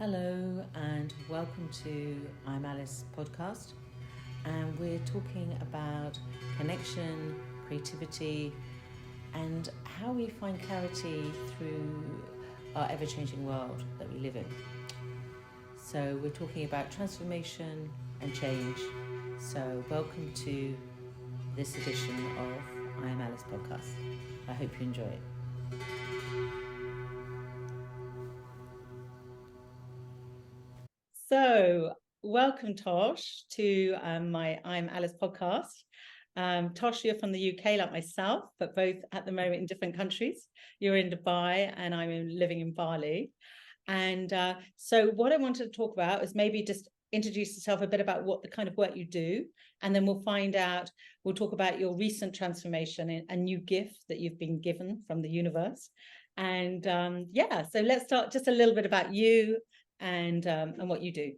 Hello and welcome to I'm Alice podcast, and we're talking about connection, creativity, and how we find clarity through our ever-changing world that we live in. So we're talking about transformation and change. So welcome to this edition of I'm Alice podcast. I hope you enjoy it. So, welcome, Tosh, to my I'm Alice podcast. Tosh, you're from the UK, like myself, but both at the moment in different countries. You're in Dubai, and I'm living in Bali. And so, what I wanted to talk about is maybe just introduce yourself a bit about what the kind of work you do, and then we'll talk about your recent transformation, a new gift that you've been given from the universe. And so let's start just a little bit about you and what you do.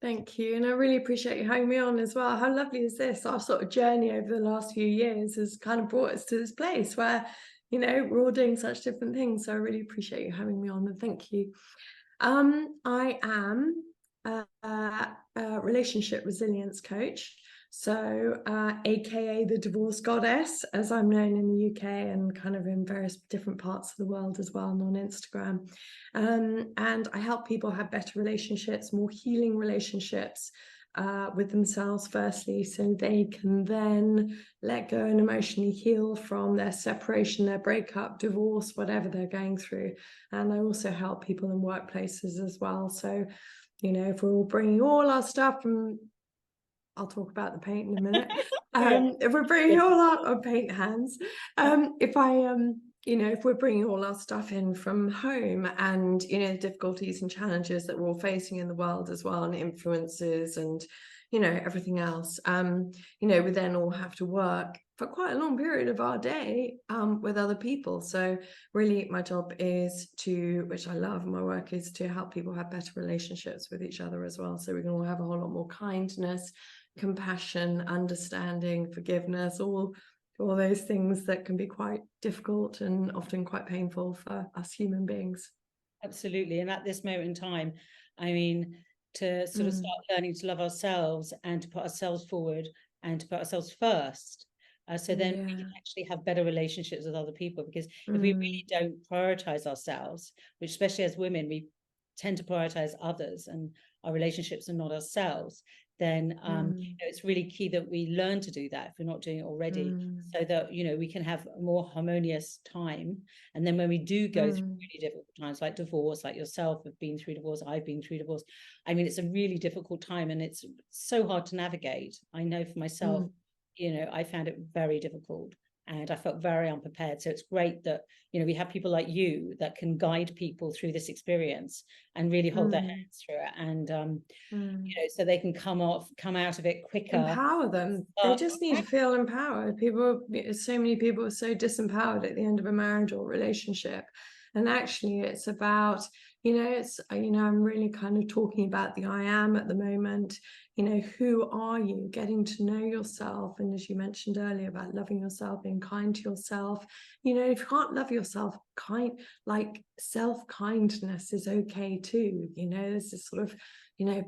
Thank you. And I really appreciate you having me on as well. How lovely is this? Our sort of journey over the last few years has kind of brought us to this place where, we're all doing such different things. So I really appreciate you having me on, and thank you. I am a relationship resilience coach. So, AKA the Divorce Goddess, as I'm known in the UK and kind of in various different parts of the world as well, and on Instagram. And I help people have better relationships, more healing relationships with themselves, firstly, so they can then let go and emotionally heal from their separation, their breakup, divorce, whatever they're going through. And I also help people in workplaces as well. So, if we're all bringing all our stuff from, I'll talk about the paint in a minute. If we're bringing all our paint hands, if we're bringing all our stuff in from home, and the difficulties and challenges that we're all facing in the world as well, and influences and everything else, we then all have to work for quite a long period of our day with other people. So really my job is which I love, my work is to help people have better relationships with each other as well, so we can all have a whole lot more kindness, compassion, understanding, forgiveness, all those things that can be quite difficult and often quite painful for us human beings. Absolutely. And at this moment in time, I mean, to sort of start learning to love ourselves and to put ourselves forward and to put ourselves first. So then we can actually have better relationships with other people, because if we really don't prioritize ourselves, which especially as women, we tend to prioritize others and our relationships and not ourselves, then it's really key that we learn to do that if we're not doing it already, so that we can have a more harmonious time. And then when we do go through really difficult times like divorce, like yourself have been through divorce, I've been through divorce, I mean, it's a really difficult time and it's so hard to navigate. I know for myself, I found it very difficult and I felt very unprepared. So it's great that we have people like you that can guide people through this experience and really hold their hands through it, and so they can come out of it quicker. Empower them. They just need to feel empowered. So many people are so disempowered at the end of a marriage or relationship. And actually it's about, I'm really kind of talking about the I am at the moment. Who are you? Getting to know yourself. And as you mentioned earlier about loving yourself, being kind to yourself. If you can't love yourself, self-kindness is okay too. There's this sort of,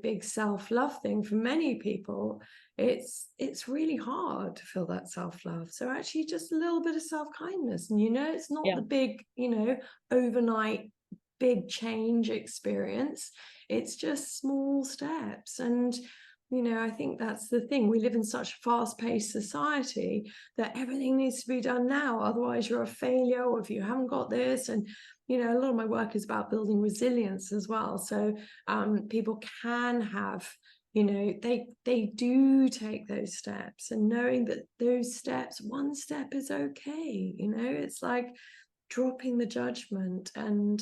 big self-love thing for many people. It's really hard to feel that self-love. So actually just a little bit of self-kindness, and it's not the big, overnight big change experience. It's just small steps. And I think that's the thing. We live in such a fast-paced society that everything needs to be done now, otherwise you're a failure, or if you haven't got this. And a lot of my work is about building resilience as well. So people can have, they do take those steps, and knowing that those steps, one step is okay. It's like dropping the judgment. And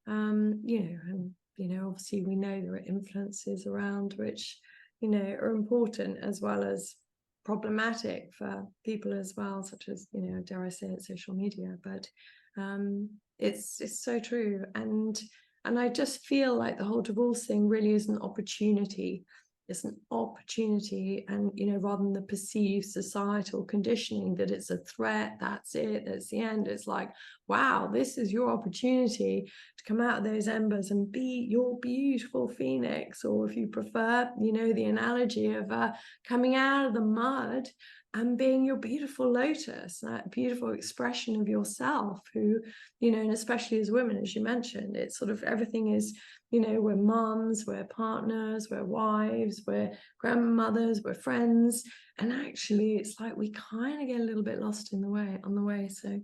obviously we know there are influences around which are important as well as problematic for people as well, such as dare I say it, social media. But it's so true. And I just feel like the whole divorce thing really is an opportunity It's an opportunity, and rather than the perceived societal conditioning that it's a threat, that's it, that's the end. It's like, wow, this is your opportunity to come out of those embers and be your beautiful phoenix, or if you prefer, the analogy of coming out of the mud and being your beautiful lotus, that beautiful expression of yourself, who, and especially as women, as you mentioned, it's sort of everything is, we're moms, we're partners, we're wives, we're grandmothers, we're friends. And actually, it's like we kind of get a little bit lost on the way. So,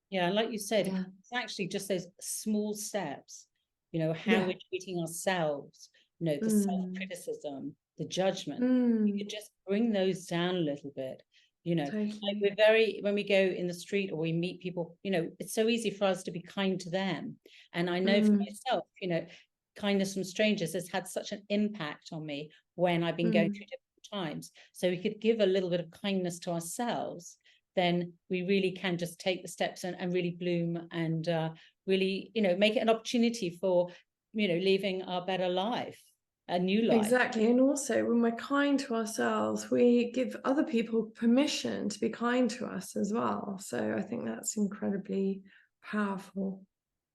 yeah, like you said, yeah. it's actually just those small steps, how Yeah. we're treating ourselves, the self-criticism, the judgment. You could just bring those down a little bit. Like Totally. when we go in the street or we meet people, it's so easy for us to be kind to them. And I know for myself, kindness from strangers has had such an impact on me when I've been going through difficult times. So we could give a little bit of kindness to ourselves, then we really can just take the steps and really bloom and really, make it an opportunity for, living our better life, a new life. Exactly. And also, when we're kind to ourselves, we give other people permission to be kind to us as well. So I think that's incredibly powerful.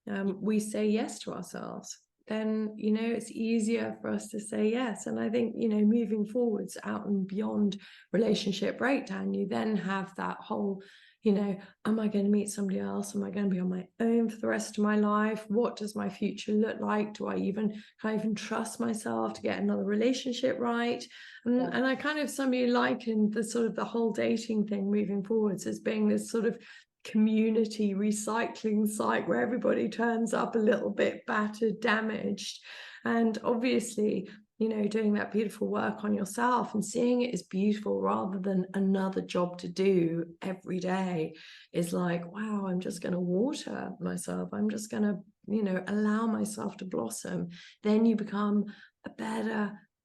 We say yes to ourselves, then it's easier for us to say yes. And I think moving forwards out and beyond relationship breakdown, you then have that whole, am I going to meet somebody else? Am I going to be on my own for the rest of my life? What does my future look like? Can I even trust myself to get another relationship right? And I kind of somebody likened the sort of the whole dating thing moving forwards as being this sort of community recycling site where everybody turns up a little bit battered, damaged. And obviously, doing that beautiful work on yourself and seeing it as beautiful rather than another job to do every day is like, wow, I'm just going to water myself. I'm just going to, allow myself to blossom. Then you become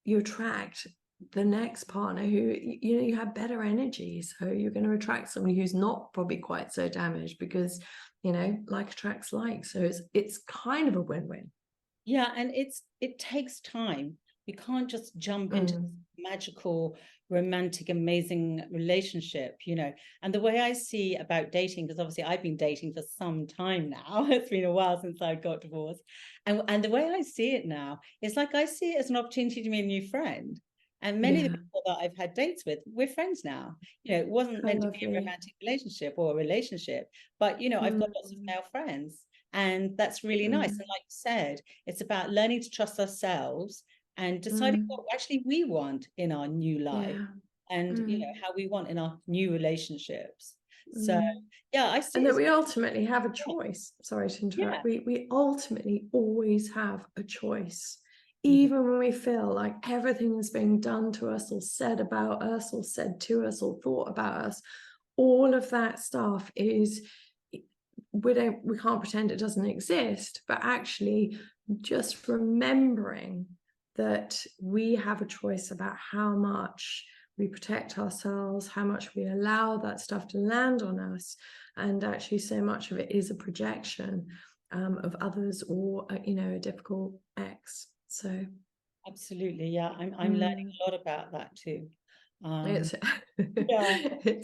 you attract the next partner who you have better energy, so you're going to attract somebody who's not probably quite so damaged, because like attracts like. So it's kind of a win-win. Yeah, and it takes time. We can't just jump into magical, romantic, amazing relationship, And the way I see about dating, because obviously I've been dating for some time now, it's been a while since I got divorced, and the way I see it now is like I see it as an opportunity to meet a new friend. And many of the people that I've had dates with, we're friends now. It wasn't meant to be a romantic relationship or a relationship, but I've got lots of male friends, and that's really nice. And like you said, it's about learning to trust ourselves and deciding what actually we want in our new life, and how we want in our new relationships. So yeah, I see. And that we ultimately have a choice. Sorry to interrupt. We ultimately always have a choice. Even when we feel like everything is being done to us or said about us or said to us or thought about us, all of that stuff is, we can't pretend it doesn't exist, but actually just remembering that we have a choice about how much we protect ourselves, how much we allow that stuff to land on us. And actually so much of it is a projection of others, or a difficult ex. So absolutely, yeah, I'm learning a lot about that too. It's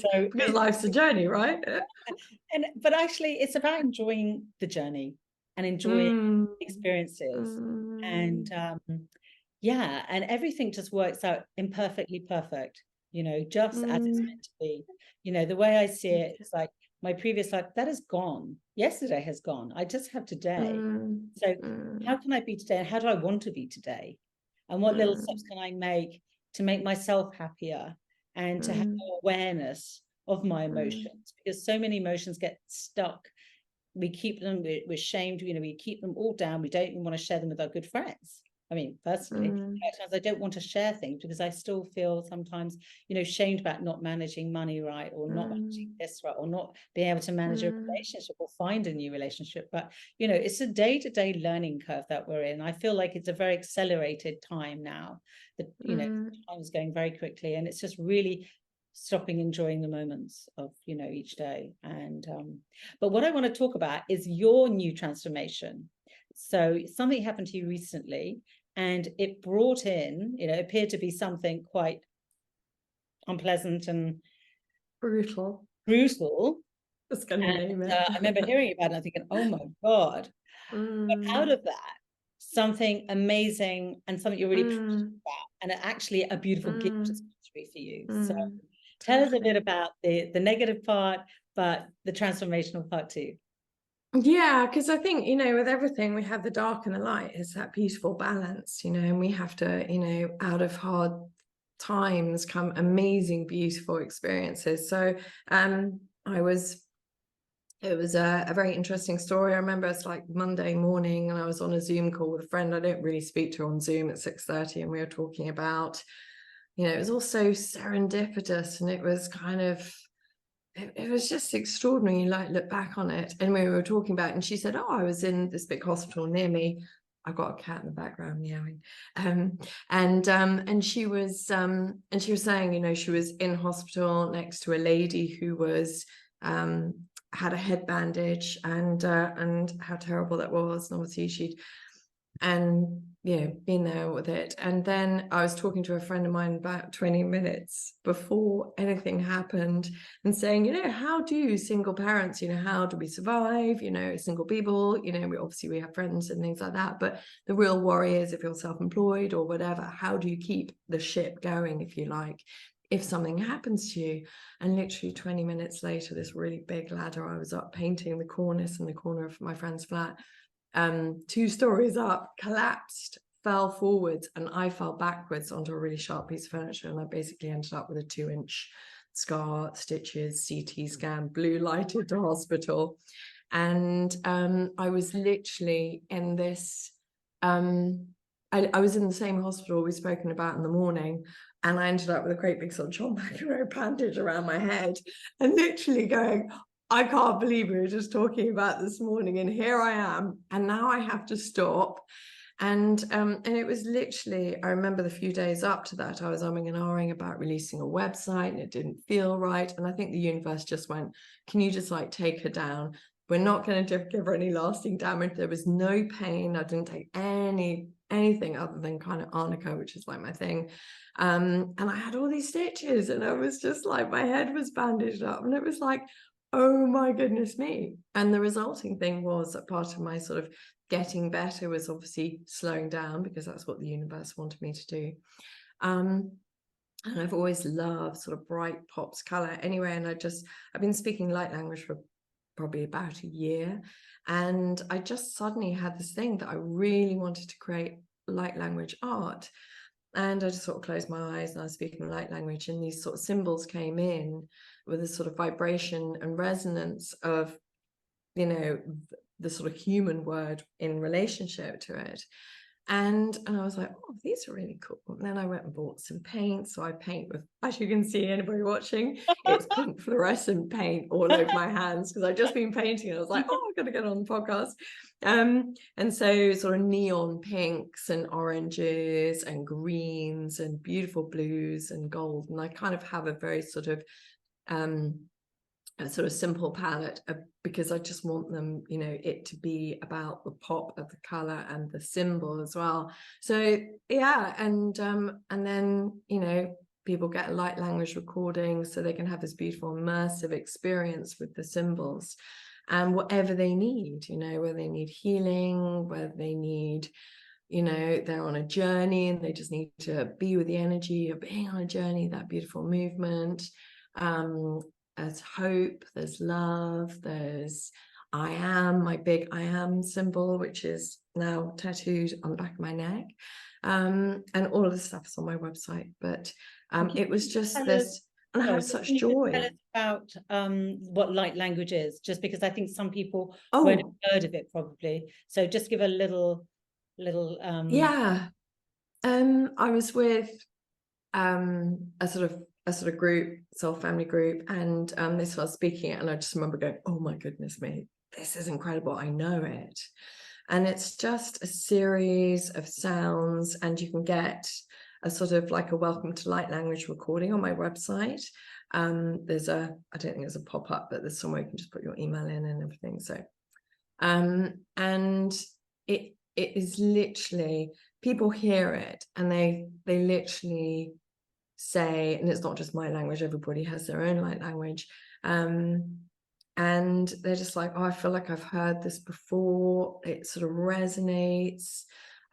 So because life's a journey, right? but actually it's about enjoying the journey and enjoying experiences, and and everything just works out imperfectly perfect, just as it's meant to be. The way I see it, it's like my previous life that is gone. Yesterday has gone. I just have today. So how can I be today, and how do I want to be today, and what little steps can I make to make myself happier and to have more awareness of my emotions, because so many emotions get stuck. We keep them, we're shamed, we keep them all down. We don't even want to share them with our good friends. I mean, personally, sometimes I don't want to share things because I still feel sometimes, shamed about not managing money right, or not managing this right, or not being able to manage a relationship or find a new relationship. But, it's a day-to-day learning curve that we're in. I feel like it's a very accelerated time now. That, time is going very quickly, and it's just really stopping, enjoying the moments of, each day. And but what I want to talk about is your new transformation. So something happened to you recently, and it brought in, appeared to be something quite unpleasant and Brutal. Just gonna name it. I remember hearing about it and thinking, oh my God. But out of that, something amazing and something you're really passionate about, and actually a beautiful gift has come through for you. So tell us a bit about the negative part, but the transformational part too. Yeah, because I think, with everything, we have the dark and the light. It's that beautiful balance, and we have to, out of hard times come amazing, beautiful experiences. So it was a very interesting story. I remember it's like Monday morning and I was on a Zoom call with a friend. I don't really speak to her on Zoom at 6:30, and we were talking about, it was all so serendipitous, and it was kind of, it was just extraordinary. Like, look back on it, and we were talking about it, and she said, oh, I was in this big hospital near me. I've got a cat in the background meowing. And she was saying, she was in hospital next to a lady who was had a head bandage, and how terrible that was. And obviously she'd been there with it. And then I was talking to a friend of mine about 20 minutes before anything happened, and saying, how do single parents, how do we survive, single people, we have friends and things like that, but the real worry is if you're self-employed or whatever, how do you keep the ship going, if you like, if something happens to you? And literally 20 minutes later, this really big ladder, I was up painting the cornice in the corner of my friend's flat, 2 stories up, collapsed, fell forwards, and I fell backwards onto a really sharp piece of furniture, and I basically ended up with a 2-inch scar, stitches, CT scan, blue lighted to hospital. And I was literally in this, I was in the same hospital we've spoken about in the morning, and I ended up with a great big sort of John McEnroe bandage around my head, and literally going, I can't believe we were just talking about this morning, and here I am, and now I have to stop. And it was literally, I remember the few days up to that, I was umming and ahhing about releasing a website, and it didn't feel right. And I think the universe just went, can you just like take her down? We're not going to give her any lasting damage. There was no pain. I didn't take anything other than kind of arnica, which is like my thing. And I had all these stitches, and I was just like, my head was bandaged up, and it was like, oh my goodness me. And the resulting thing was that part of my sort of getting better was obviously slowing down, because that's what the universe wanted me to do. And I've always loved sort of bright pops color anyway. And I've been speaking light language for probably about a year. And I just suddenly had this thing that I really wanted to create light language art. And I just sort of closed my eyes and I was speaking light language, and these sort of symbols came in with a sort of vibration and resonance of, the sort of human word in relationship to it. And I was like, oh, these are really cool. And then I went and bought some paint. So I paint with, as you can see, anybody watching, it's pink fluorescent paint all over my hands, because I've just been painting, and I was like, oh, I've got to get on the podcast. And so sort of neon pinks and oranges and greens and beautiful blues and gold. And I kind of have a very sort of a sort of simple palette, because I just want them, it to be about the pop of the color and the symbol as well. So yeah, and then people get a light language recording, so they can have this beautiful immersive experience with the symbols, and whatever they need, whether they need healing, whether they need, they're on a journey and they just need to be with the energy of being on a journey, that beautiful movement. There's hope, there's love, there's I am, my big I am symbol, which is now tattooed on the back of my neck. And all of the stuff is on my website. But it was just this, and I have such joy. Tell us about what light language is, just because I think some people won't have heard of it probably. So just give a little yeah. I was with a sort of group, soul family group, and they started speaking it, and I just remember going, oh my goodness me, this is incredible, I know it. And it's just a series of sounds, and you can get a sort of like a welcome to light language recording on my website. There's I don't think there's a pop-up, but there's somewhere you can just put your email in and everything. So and it is literally people hear it and they literally say, and it's not just my language, everybody has their own light language, and they're just like, oh, I feel like I've heard this before. It sort of resonates.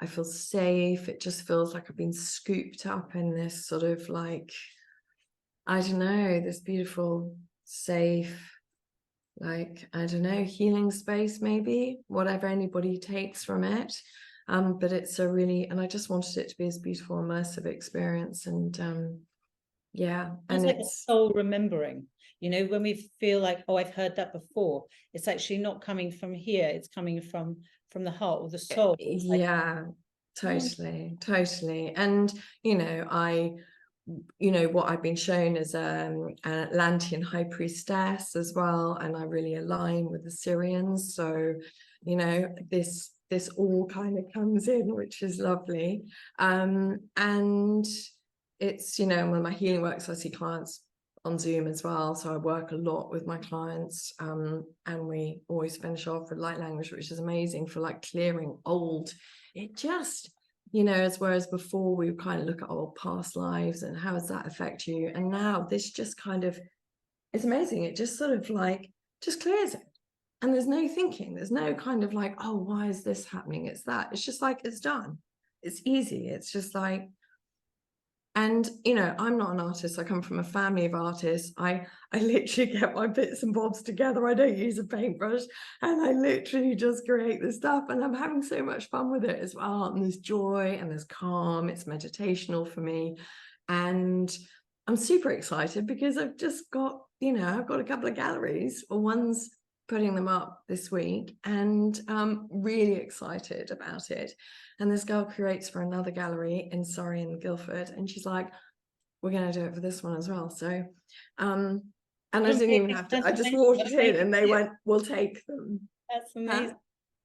I feel safe. It just feels like I've been scooped up in this sort of like, I don't know, this beautiful, safe, like, I don't know, healing space, maybe, whatever anybody takes from it. But it's a really, and I just wanted it to be this beautiful, immersive experience. And yeah, It's and like it's a soul remembering, you know, when we feel like, oh, I've heard that before, it's actually not coming from here, it's coming from the heart or the soul. It's yeah, totally. And what I've been shown as an Atlantean high priestess as well, and I really align with the Syrians, so this all kind of comes in, which is lovely. And it's when my healing works, I see clients on Zoom as well, so I work a lot with my clients, and we always finish off with light language, which is amazing for like clearing old, it just as whereas before we would kind of look at old past lives and how does that affect you, and now this just kind of, it's amazing, it just sort of like just clears it, and there's no thinking, there's no kind of like, oh, why is this happening, it's that, it's just like, it's done, it's easy, it's just like. And I'm not an artist, I come from a family of artists. I literally get my bits and bobs together, I don't use a paintbrush, and I literally just create this stuff, and I'm having so much fun with it as well, and there's joy and there's calm, it's meditational for me, and I'm super excited because I've just got I've got a couple of galleries, or one's putting them up this week, and I'm really excited about it. And this girl curates for another gallery in Surrey and Guildford, and she's like, we're going to do it for this one as well. So and I didn't even have to, I just walked in and they went, we'll take them. That's amazing.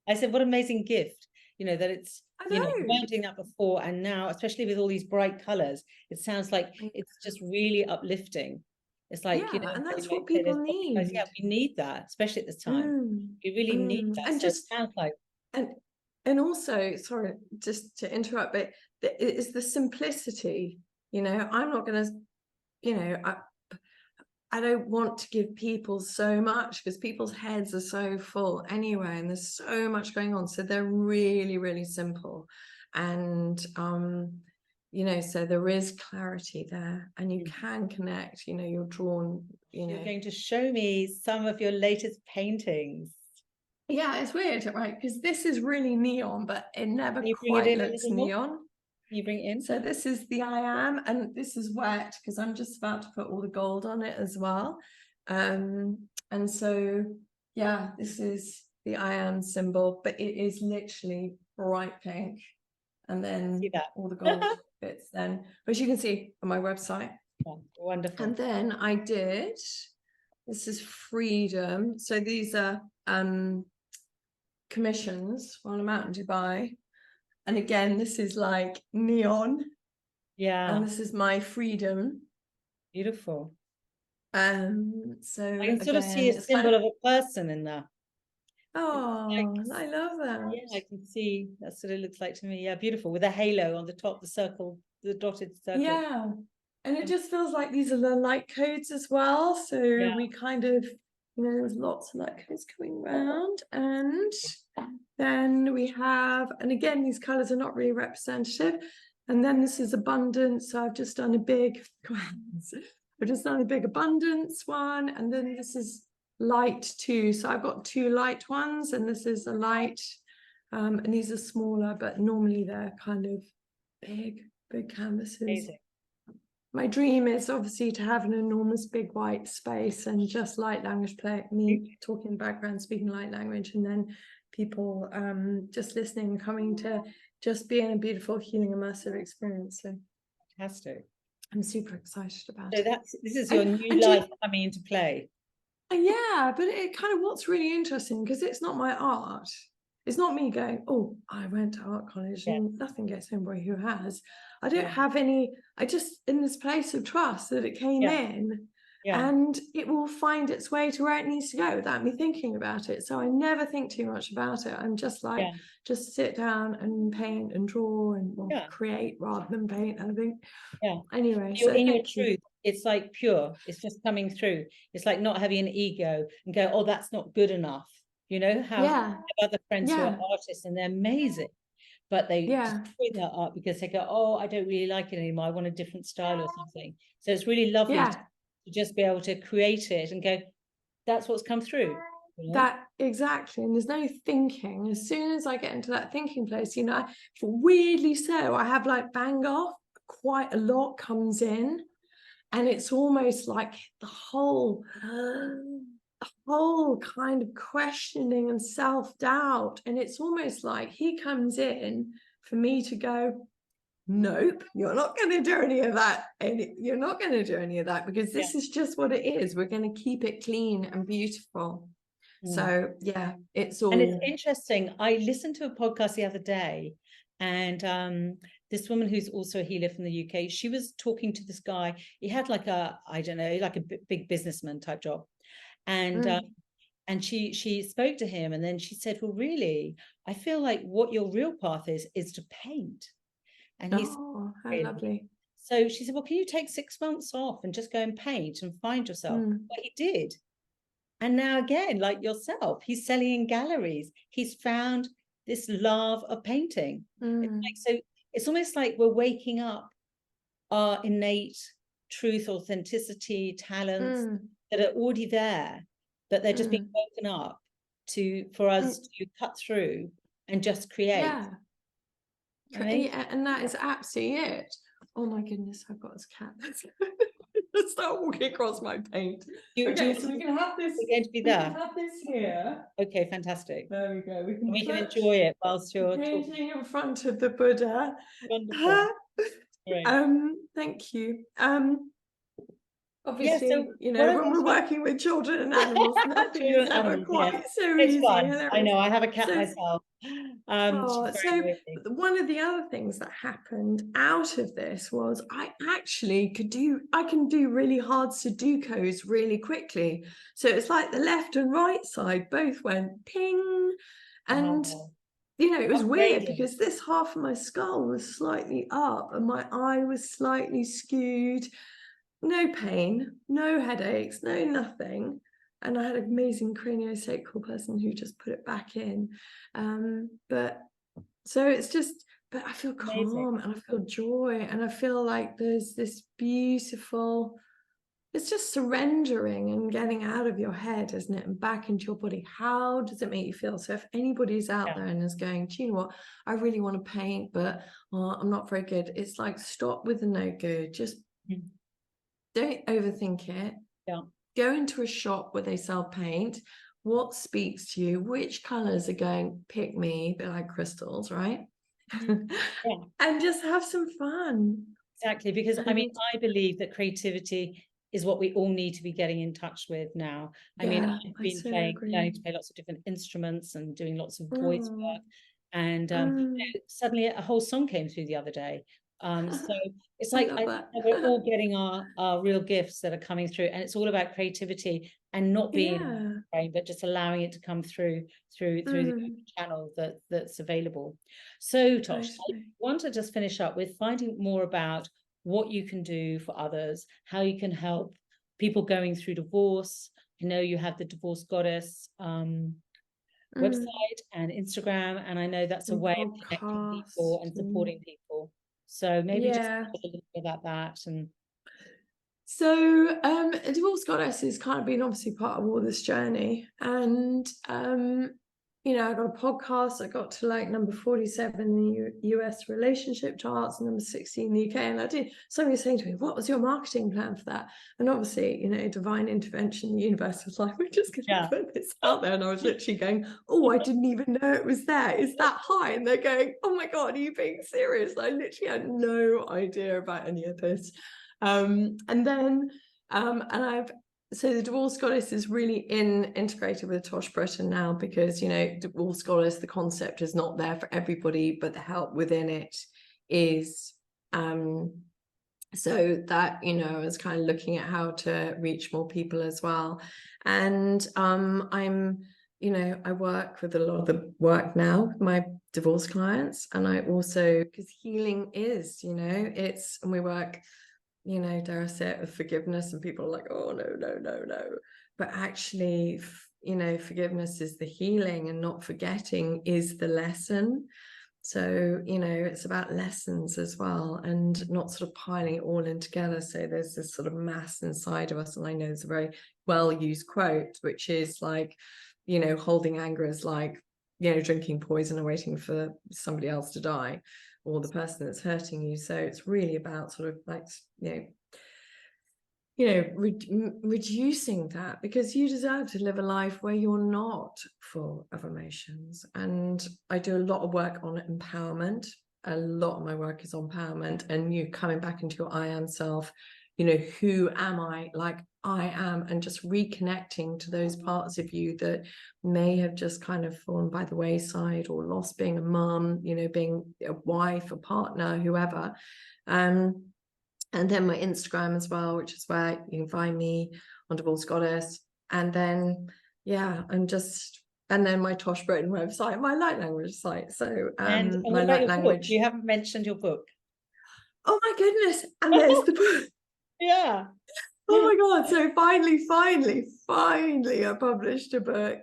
I said, what an amazing gift, that it's, you weren't doing that before, and now, especially with all these bright colors, it sounds like it's just really uplifting. It's like, and that's what people need. Yeah, we need that, especially at this time. We really need that. And so just it sounds like, and also, sorry, just to interrupt, but it's the simplicity. I'm not going to, I don't want to give people so much, because people's heads are so full anyway, and there's so much going on. So they're really, really simple. And, so there is clarity there, and you can connect, you're drawn, You're going to show me some of your latest paintings. Yeah, it's weird, right? Because this is really neon, but it never quite looks neon. You bring it in. So this is the I am, and this is wet because I'm just about to put all the gold on it as well. And so, yeah, this is the I am symbol, but it is literally bright pink. And then all the gold bits then, which you can see on my website. Oh, wonderful. And then I did, this is freedom. So these are commissions while I'm out in Dubai, and again this is like neon, and this is my freedom. Beautiful. So I can sort of see a symbol of a person in there. Oh, I love that. Yeah, I can see that's what it looks like to me. Yeah, beautiful, with a halo on the top, the circle, the dotted circle. Yeah, and it just feels like these are the light codes as well, so we kind of, there's lots of light codes coming around. And then we have, and again, these colors are not really representative. And then this is abundance. So I've just done a big abundance one. And then this is light too. So I've got two light ones, and this is a light. And these are smaller, but normally they're kind of big canvases. Amazing. My dream is obviously to have an enormous big white space and just light language play, me talking in the background, speaking light language, and then people just listening and coming to just be in a beautiful, healing, immersive experience. So fantastic. I'm super excited about it. So this is your new life coming into play. Yeah, but it kind of, what's really interesting, because it's not my art. It's not me going, oh, I went to art college and nothing gets anybody who has. I don't have any, I just, in this place of trust that it came in, and it will find its way to where it needs to go without me thinking about it. So I never think too much about it. I'm just like, just sit down and paint and draw and create rather than paint, I think. Anyway, you're in your truth. It's like pure. It's just coming through. It's like not having an ego and go, oh, that's not good enough. You know how I have other friends who are artists and they're amazing, but they destroy their art because they go, oh, I don't really like it anymore. I want a different style or something. So it's really lovely to just be able to create it and go, that's what's come through. You know? That exactly. And there's no thinking. As soon as I get into that thinking place, you know, weirdly so, I have like bang off, quite a lot comes in, and it's almost like the whole kind of questioning and self-doubt. And it's almost like he comes in for me to go, nope, you're not going to do any of that. You're not going to do any of that because this is just what it is. We're going to keep it clean and beautiful. So it's all. And it's interesting. I listened to a podcast the other day, and this woman who's also a healer from the UK, she was talking to this guy. He had like a, I don't know, like a big businessman type job, and she spoke to him, and then she said, well, really, I feel like what your real path is to paint. And he's how lovely. So she said, well, can you take 6 months off and just go and paint and find yourself? Well, he did. And now again, like yourself, he's selling in galleries. He's found this love of painting. So it's almost like we're waking up our innate truth, authenticity, talents that are already there, but they're just being woken up for us to cut through and just create. And that is absolutely it. Oh my goodness, I've got this cat. Let's start walking across my paint. Okay, so we can have this. We're going to be there. We can have this here. Okay, fantastic. There we go. We can enjoy it whilst you're painting in front of the Buddha. Wonderful. Thank you. Yeah, Obviously, so you know, when we're working with children and animals, nothing is ever quite so easy. I know, I have a cat myself. So one of the other things that happened out of this was I actually can do really hard Sudokus really quickly. So it's like the left and right side both went ping, and you know, it was weird because this half of my skull was slightly up and my eye was slightly skewed. No pain, no headaches, no nothing. And I had an amazing craniosacral person who just put it back in. But so it's just, but I feel calm and I feel joy and I feel like there's this beautiful, it's just surrendering and getting out of your head, isn't it? And back into your body. How does it make you feel? So if anybody's out there and is going, do you know what? I really want to paint, but I'm not very good. It's like, stop with the no good. Just don't overthink it. Go into a shop where they sell paint. What speaks to you? Which colors are going, pick me? They're like crystals, right? And just have some fun. Exactly, because I mean, I believe that creativity is what we all need to be getting in touch with now. I mean, I've been learning to play lots of different instruments and doing lots of voice work. And you know, suddenly a whole song came through the other day. So it's like we're all getting our real gifts that are coming through, and it's all about creativity and not being brain, but just allowing it to come through the channel that's available. So Tosh, I want to just finish up with finding more about what you can do for others, how you can help people going through divorce. I know you have the DivorceGoddess website and Instagram, and I know that's a way of connecting people and supporting people. So maybe just a little bit about that. And so DivorceGoddess has kind of been obviously part of all this journey, and you know, I got a podcast. I got to like number 47 in the US relationship charts, number 16 in the UK. And I did, somebody was saying to me, what was your marketing plan for that? And obviously, you know, divine intervention, the universe was like, we're just going to put this out there. And I was literally going, oh, I didn't even know it was there. Is that high? And they're going, oh my God, are you being serious? I literally had no idea about any of this. And then, so the DivorceGoddess is really integrated with Tosh Brittan now, because, you know, DivorceGoddess, the concept is not there for everybody, but the help within it is So that, you know, I was kind of looking at how to reach more people as well. And I'm, you know, I work with a lot of the work now with my divorce clients. And I also, because healing is, you know, it's, and we work, you know, dare I say it, with forgiveness, and people are like, oh, no, no, no, no. But actually, you know, forgiveness is the healing, and not forgetting is the lesson. So, you know, it's about lessons as well, and not sort of piling it all in together. So there's this sort of mass inside of us. And I know there's a very well used quote, which is like, you know, holding anger is like, you know, drinking poison and waiting for somebody else to die, or the person that's hurting you. So it's really about sort of like, reducing that, because you deserve to live a life where you're not full of emotions. And I do a lot of work on empowerment. A lot of my work is on empowerment, and you coming back into your I am self, you know, who am I, like I am, and just reconnecting to those parts of you that may have just kind of fallen by the wayside, or lost being a mum, you know, being a wife, a partner, whoever. And then my Instagram as well, which is where you can find me on DivorceGoddess. And then, yeah, and then my Tosh Brittan website, my light language site. So And my what about light your language. book? You haven't mentioned your book. Oh my goodness. And there's the book. Yeah. Oh my God. So finally, I published a book,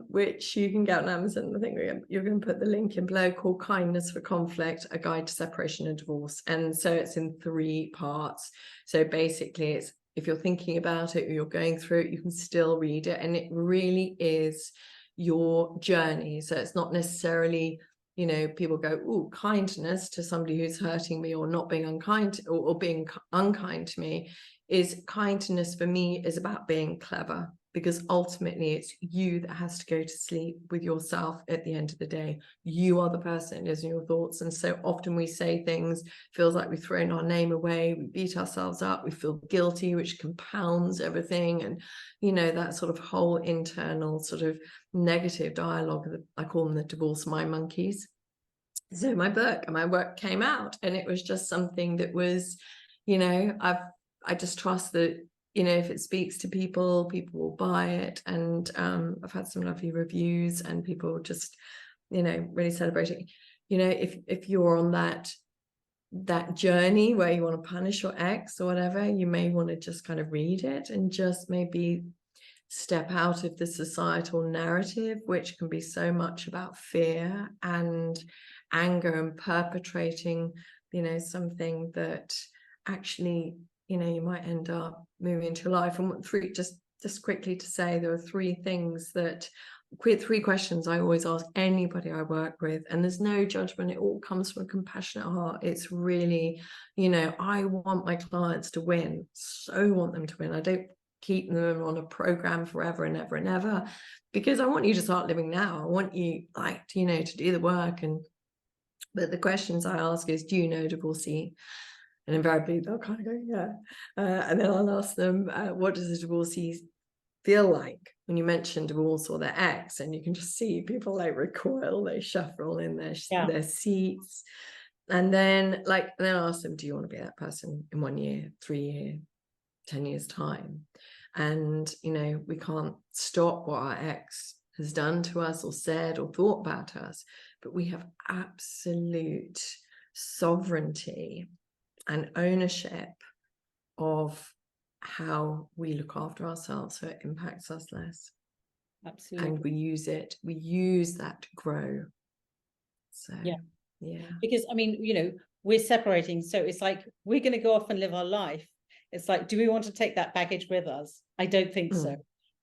which you can get on Amazon. I think you're going to put the link in below, called Kindness for Conflict, A Guide to Separation and Divorce. And so it's in 3 parts. So basically, it's, if you're thinking about it or you're going through it, you can still read it. And it really is your journey. So it's not necessarily, you know, people go, oh, kindness to somebody who's hurting me, or not being unkind, or being unkind to me. Is kindness for me is about being clever, because ultimately it's you that has to go to sleep with yourself at the end of the day. You are the person, is your thoughts. And so often we say things, feels like we've thrown our name away, we beat ourselves up, we feel guilty, which compounds everything. And, you know, that sort of whole internal sort of negative dialogue, I call them the divorce mind monkeys. So my book and my work came out, and it was just something that was, you know, I just trust that, you know, if it speaks to people, people will buy it. And I've had some lovely reviews, and people just, you know, really celebrating. You know, if you're on that journey where you want to punish your ex or whatever, you may want to just kind of read it, and just maybe step out of the societal narrative, which can be so much about fear and anger, and perpetrating, you know, something that actually, you know, you might end up moving into your life. And 3, just quickly to say, there are 3 things that, 3 questions I always ask anybody I work with, and there's no judgment. It all comes from a compassionate heart. It's really, you know, I want my clients to win, so want them to win. I don't keep them on a program forever and ever and ever, because I want you to start living now. I want you, like, you know, to do the work. But the questions I ask is, do you know divorcee? And invariably they'll kind of go, yeah. And then I'll ask them, what does a divorcee feel like when you mention divorce or their ex? And you can just see people like recoil, they shuffle in their seats. And then I'll ask them, do you want to be that person in 1 year, 3 years, 10 years time? And, you know, we can't stop what our ex has done to us, or said, or thought about us, but we have absolute sovereignty and ownership of how we look after ourselves, so it impacts us less. Absolutely. And we use that to grow. So yeah. Because I mean, you know, we're separating, so it's like we're going to go off and live our life. It's like, do we want to take that baggage with us? I don't think so.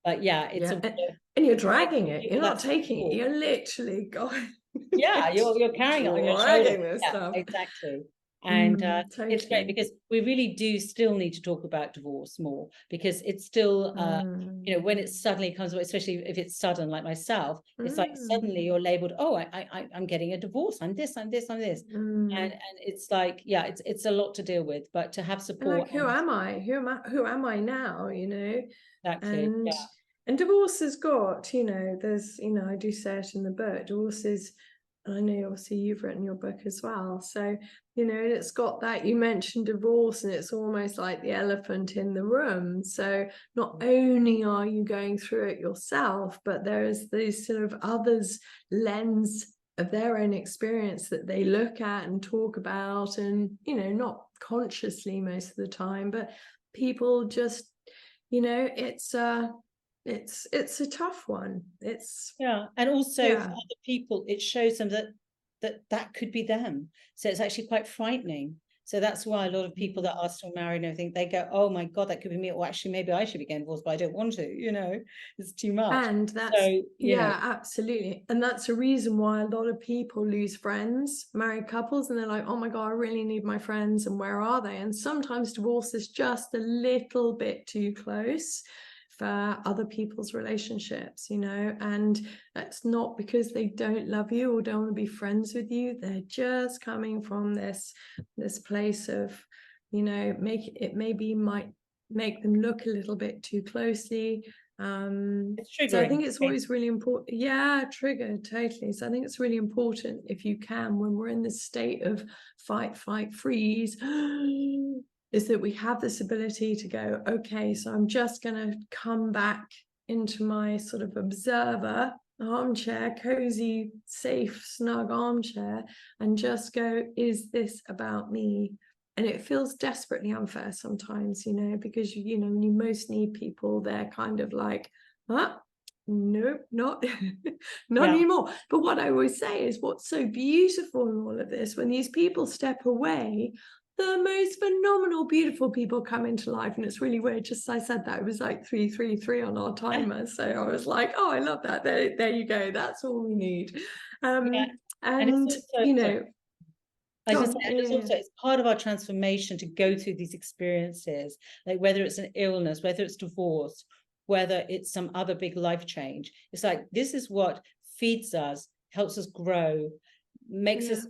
But yeah, it's and you're dragging it. You're not taking it. You're literally going. Yeah, you're carrying it on your shoulder. Stuff. Exactly. And totally. It's great, because we really do still need to talk about divorce more, because it's still you know, when it suddenly comes, especially if it's sudden, like myself, it's like suddenly you're labeled, oh, I'm getting a divorce, I'm this, and it's like, yeah, it's a lot to deal with, but to have support. And like, who am I now, you know? Exactly. And divorce has got, you know, there's, you know, I do say it in the book, divorce is And I know obviously you've written your book as well. So, you know, it's got that, you mentioned divorce, and it's almost like the elephant in the room. So not only are you going through it yourself, but there is this sort of others' lens of their own experience that they look at and talk about, and, you know, not consciously most of the time, but people just, you know, it's a tough one. It's and also for yeah. other people, it shows them that could be them. So it's actually quite frightening. So that's why a lot of people that are still married and everything, they go, oh my God, that could be me. Or actually, maybe I should be getting divorced, but I don't want to, you know, it's too much. And that's, So, you know, absolutely. And that's a reason why a lot of people lose friends, married couples, and they're like, oh my God, I really need my friends. And where are they? And sometimes divorce is just a little bit too close for other people's relationships, you know, and that's not because they don't love you or don't want to be friends with you. They're just coming from this place of, you know, maybe might make them look a little bit too closely. it's triggering. So I think it's always really important. Yeah, triggered, totally. So I think it's really important, if you can, when we're in this state of fight, freeze, is that we have this ability to go, okay, so I'm just going to come back into my sort of observer armchair, cozy, safe, snug armchair, and just go, is this about me? And it feels desperately unfair sometimes, you know, because, you know, when you most need people, they're kind of like, nope, not anymore. But what I always say is, what's so beautiful in all of this, when these people step away, the most phenomenal, beautiful people come into life. And it's really weird. Just as I said that, it was like 333 on our timer. So I was like, oh, I love that. There you go. That's all we need. And And it's also, you know, I just say, it's also, it's part of our transformation to go through these experiences, like whether it's an illness, whether it's divorce, whether it's some other big life change. It's like, this is what feeds us, helps us grow, makes us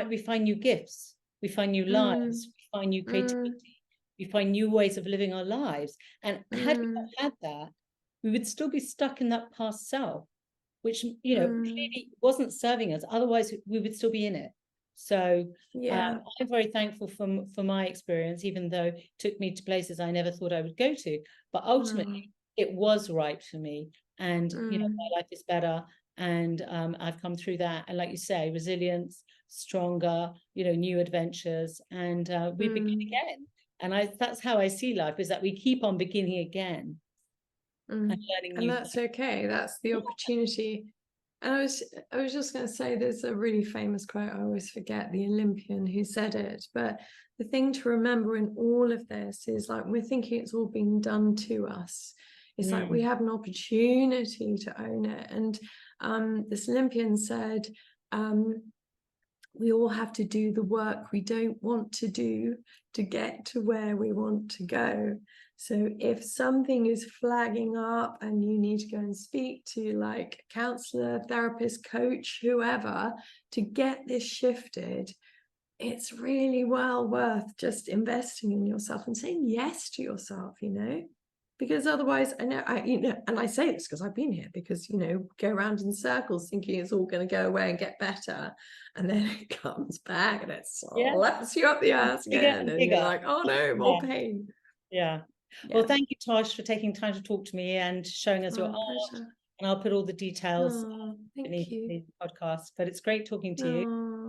we find new gifts, we find new lives, we find new creativity, we find new ways of living our lives. And had we not had that, we would still be stuck in that past self, which, you know, clearly wasn't serving us. Otherwise, we would still be in it. So I'm very thankful for my experience, even though it took me to places I never thought I would go to. But ultimately, it was right for me. And, you know, my life is better. And I've come through that. And like you say, resilience, stronger, you know, new adventures. And we begin again. And that's how I see life, is that we keep on beginning again. And learning new that's okay. That's the opportunity. And I was just going to say, there's a really famous quote, I always forget the Olympian who said it, but the thing to remember in all of this is, like, we're thinking it's all being done to us. It's like we have an opportunity to own it. And this Olympian said, we all have to do the work we don't want to do to get to where we want to go. So if something is flagging up and you need to go and speak to, like, a counselor, therapist, coach, whoever, to get this shifted, it's really well worth just investing in yourself and saying yes to yourself, you know, because otherwise, I know, you know, and I say this because I've been here, because, you know, go around in circles thinking it's all going to go away and get better, and then it comes back and it slaps you up the ass again, and you're like, oh no, more pain. Well, thank you, Tosh, for taking time to talk to me and showing us your art. Pleasure. And I'll put all the details beneath the podcast. But it's great talking to you.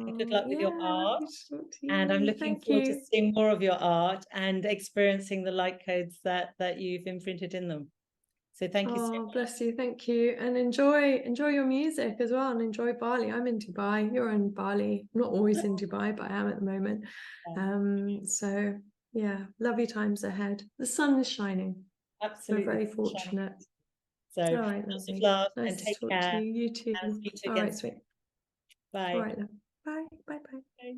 And good luck with your art. And I'm looking forward to seeing more of your art and experiencing the light codes that you've imprinted in them. So thank you so much. Bless you. Thank you. And enjoy your music as well, and enjoy Bali. I'm in Dubai. You're in Bali. I'm not always in Dubai, but I am at the moment. So yeah, lovely times ahead. The sun is shining. Absolutely. We're very fortunate. So all right, lots lovely. of love, Nice and take to talk care. to you. You too. And speak to you all again. right, sweet. Bye. All right, love. Bye. Bye.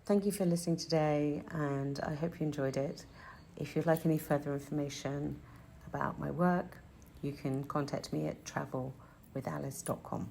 Thank you for listening today, and I hope you enjoyed it. If you'd like any further information about my work, you can contact me at travelwithalice.com.